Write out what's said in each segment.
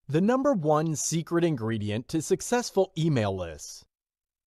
The number one secret ingredient to successful email lists.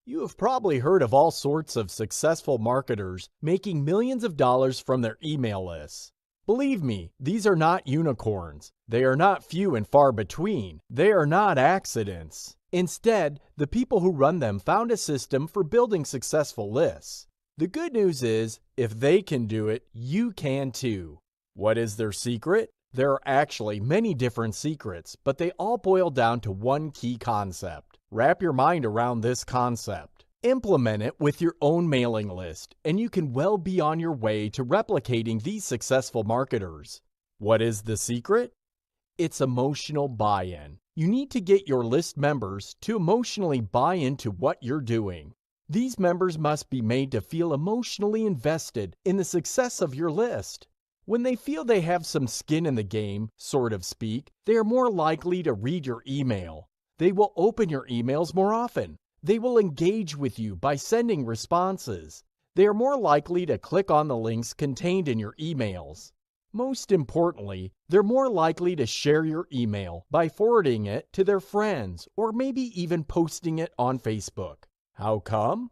You have probably heard of all sorts of successful marketers making millions of dollars from their email lists. Believe me, these are not unicorns. They are not few and far between. They are not accidents. Instead, the people who run them found a system for building successful lists. The good news is, if they can do it, you can too. What is their secret? There are actually many different secrets, but they all boil down to one key concept. Wrap your mind around this concept. Implement it with your own mailing list, and you can well be on your way to replicating these successful marketers. What is the secret? It's emotional buy-in. You need to get your list members to emotionally buy into what you're doing. These members must be made to feel emotionally invested in the success of your list. When they feel they have some skin in the game, so to speak, they are more likely to read your email. They will open your emails more often. They will engage with you by sending responses. They are more likely to click on the links contained in your emails. Most importantly, they're more likely to share your email by forwarding it to their friends or maybe even posting it on Facebook. How come?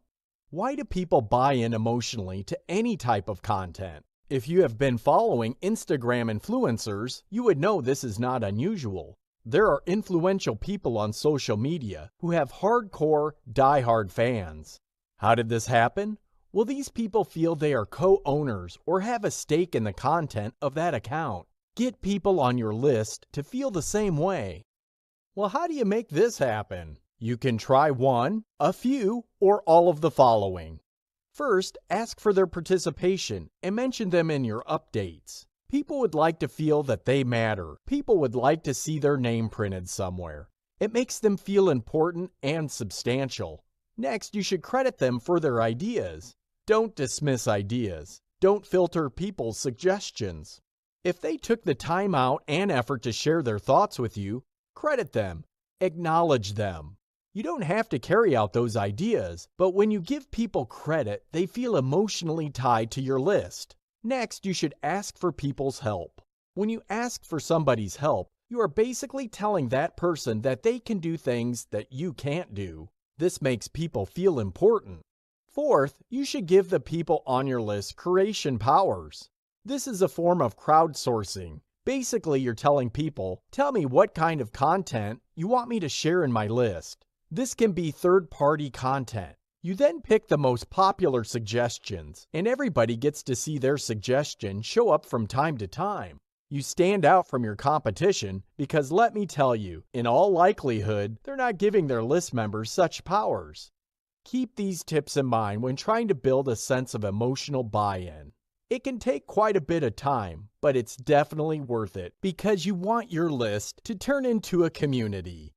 Why do people buy in emotionally to any type of content? If you have been following Instagram influencers, you would know this is not unusual. There are influential people on social media who have hardcore, die-hard fans. How did this happen? Well, these people feel they are co-owners or have a stake in the content of that account. Get people on your list to feel the same way. Well, how do you make this happen? You can try one, a few, or all of the following. First, ask for their participation and mention them in your updates. People would like to feel that they matter. People would like to see their name printed somewhere. It makes them feel important and substantial. Next, you should credit them for their ideas. Don't dismiss ideas. Don't filter people's suggestions. If they took the time out and effort to share their thoughts with you, credit them. Acknowledge them. You don't have to carry out those ideas, but when you give people credit, they feel emotionally tied to your list. Next, you should ask for people's help. When you ask for somebody's help, you are basically telling that person that they can do things that you can't do. This makes people feel important. Fourth, you should give the people on your list creation powers. This is a form of crowdsourcing. Basically, you're telling people, tell me what kind of content you want me to share in my list. This can be third-party content. You then pick the most popular suggestions, and everybody gets to see their suggestion show up from time to time. You stand out from your competition because let me tell you, in all likelihood, they're not giving their list members such powers. Keep these tips in mind when trying to build a sense of emotional buy-in. It can take quite a bit of time, but it's definitely worth it because you want your list to turn into a community.